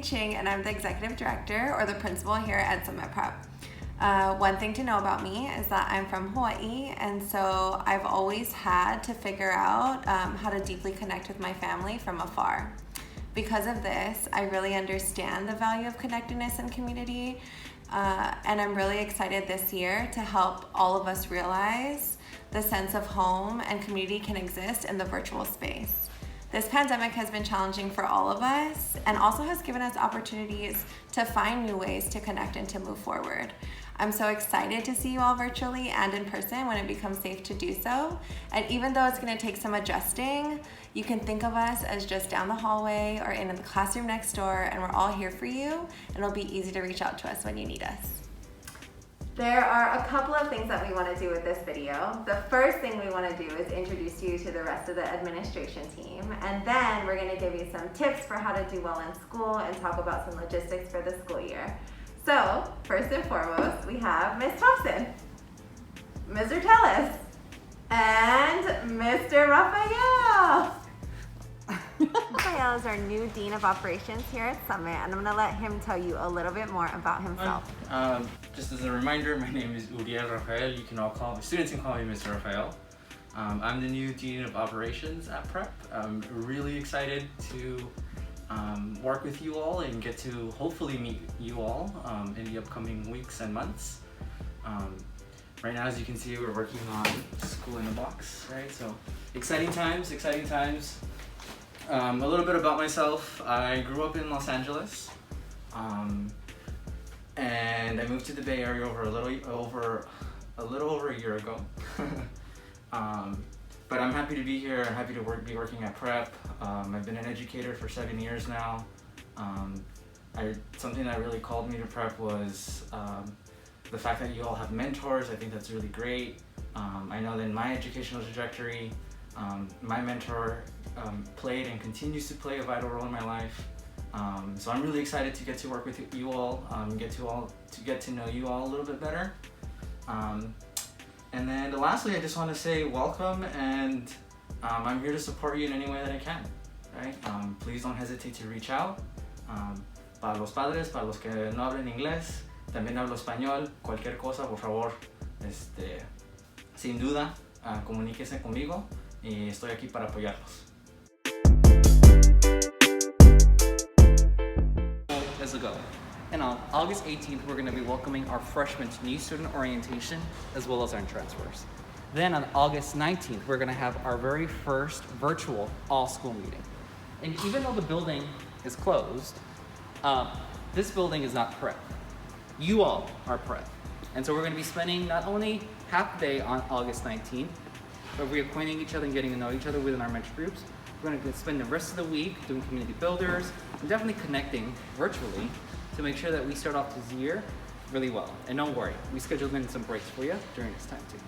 Ching, and I'm the Executive Director, or the Principal here at Summit Prep. One thing to know about me is that I'm from Hawaii, and so I've always had to figure out how to deeply connect with my family from afar. Because of this, I really understand the value of connectedness and community, and I'm really excited this year to help all of us realize the sense of home and community can exist in the virtual space. This pandemic has been challenging for all of us and also has given us opportunities to find new ways to connect and to move forward. I'm so excited to see you all virtually and in person when it becomes safe to do so. And even though it's going to take some adjusting, you can think of us as just down the hallway or in the classroom next door, and we're all here for you, and it'll be easy to reach out to us when you need us. There are a couple of things that we want to do with this video. The first thing we want to do is introduce you to the rest of the administration team, and then we're going to give you some tips for how to do well in school and talk about some logistics for the school year. So, first and foremost, we have Ms. Thompson, Mr. Tellis, and Mr. Raphael. Raphael is our new Dean of Operations here at Summit, and I'm going to let him tell you a little bit more about himself. Just as a reminder, my name is Uriel Rafael. You can all call me, students can call me Mr. Rafael. I'm the new Dean of Operations at Prep. I'm really excited to work with you all and get to hopefully meet you all in the upcoming weeks and months. Right now, as you can see, we're working on School in a Box, right? So exciting times, exciting times. A little bit about myself. I grew up in Los Angeles, and I moved to the Bay Area a little over a year ago. But I'm happy to be here. I'm happy to be working at Prep. I've been an educator for 7 years now. Something that really called me to Prep was the fact that you all have mentors. I think that's really great. I know that in my educational trajectory, my mentor played and continues to play a vital role in my life. So I'm really excited to get to work with you all, get to know you all a little bit better. And then lastly, I just want to say welcome, and I'm here to support you in any way that I can, right? Please don't hesitate to reach out. Para los padres, para los que no hablan inglés, también hablo español, cualquier cosa, por favor, sin duda, comuníquese conmigo y estoy aquí para apoyarlos. As a go. And on August 18th, we're going to be welcoming our freshmen to new student orientation, as well as our transfers. Then on August 19th, we're going to have our very first virtual all-school meeting. And even though the building is closed, this building is not Prep. You all are Prep. And so we're going to be spending not only half the day on August 19th, but reacquainting each other and getting to know each other within our mentor groups. We're going to spend the rest of the week doing community builders and definitely connecting virtually to make sure that we start off this year really well. And don't worry, we scheduled in some breaks for you during this time too.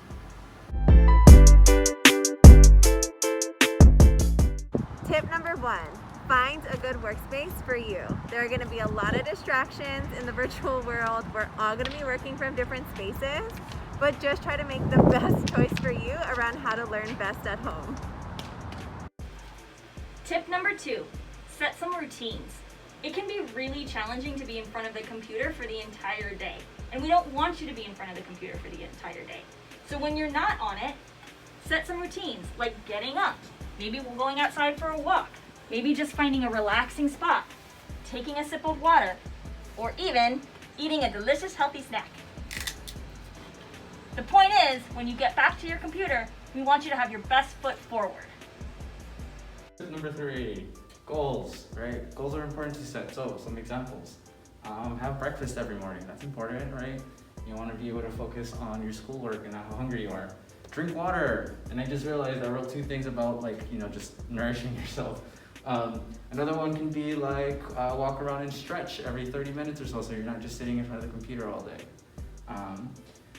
Tip number 1, find a good workspace for you. There are going to be a lot of distractions in the virtual world. We're all going to be working from different spaces, but just try to make the best choice for you around how to learn best at home. Tip number 2, set some routines. It can be really challenging to be in front of the computer for the entire day, and we don't want you to be in front of the computer for the entire day. So when you're not on it, set some routines, like getting up, maybe we're going outside for a walk, maybe just finding a relaxing spot, taking a sip of water, or even eating a delicious healthy snack. The point is, when you get back to your computer, we want you to have your best foot forward. Tip number 3, goals, right? Goals are important to set. So some examples. Have breakfast every morning. That's important, right? You want to be able to focus on your schoolwork and how hungry you are. Drink water. And I just realized I wrote 2 things about just nourishing yourself. Another one can be like walk around and stretch every 30 minutes or so you're not just sitting in front of the computer all day.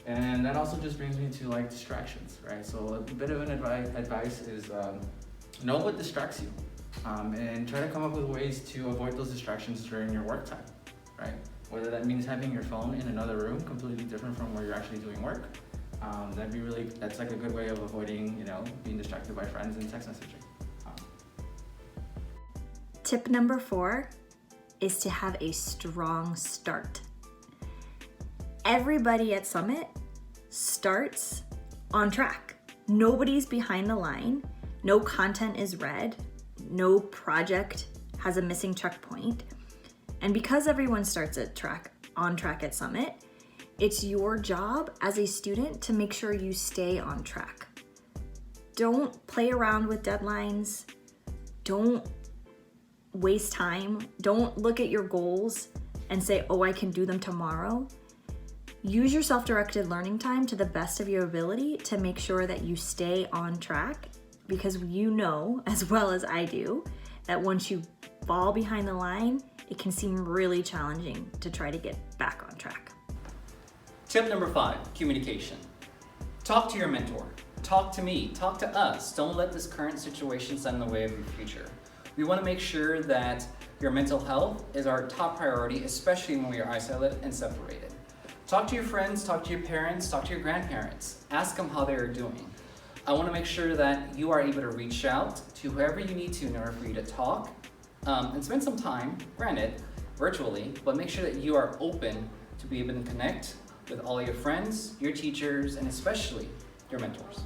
And that also just brings me to distractions, right? So a bit of an advice is know what distracts you, and try to come up with ways to avoid those distractions during your work time, right? Whether that means having your phone in another room, completely different from where you're actually doing work. That's like a good way of avoiding, being distracted by friends and text messaging. Tip number 4, is to have a strong start. Everybody at Summit starts on track. Nobody's behind the line. No content is red. No project has a missing checkpoint. And because everyone starts on track at Summit, it's your job as a student to make sure you stay on track. Don't play around with deadlines. Don't waste time. Don't look at your goals and say, oh, I can do them tomorrow. Use your self-directed learning time to the best of your ability to make sure that you stay on track, because you know, as well as I do, that once you fall behind the line, it can seem really challenging to try to get back on track. Tip number 5, communication. Talk to your mentor. Talk to me. Talk to us. Don't let this current situation stand in the way of your future. We want to make sure that your mental health is our top priority, especially when we are isolated and separated. Talk to your friends, talk to your parents, talk to your grandparents. Ask them how they are doing. I want to make sure that you are able to reach out to whoever you need to in order for you to talk and spend some time, granted, virtually, but make sure that you are open to be able to connect with all your friends, your teachers, and especially your mentors.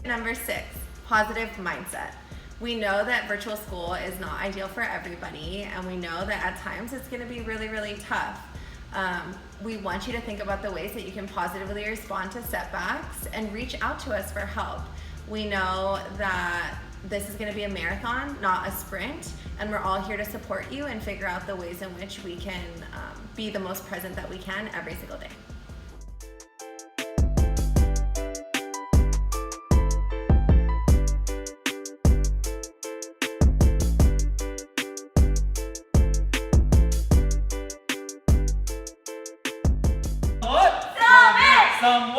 Number 6, positive mindset. We know that virtual school is not ideal for everybody, and we know that at times it's going to be really, really tough. We want you to think about the ways that you can positively respond to setbacks and reach out to us for help. We know that this is going to be a marathon, not a sprint, and we're all here to support you and figure out the ways in which we can be the most present that we can every single day. What? Some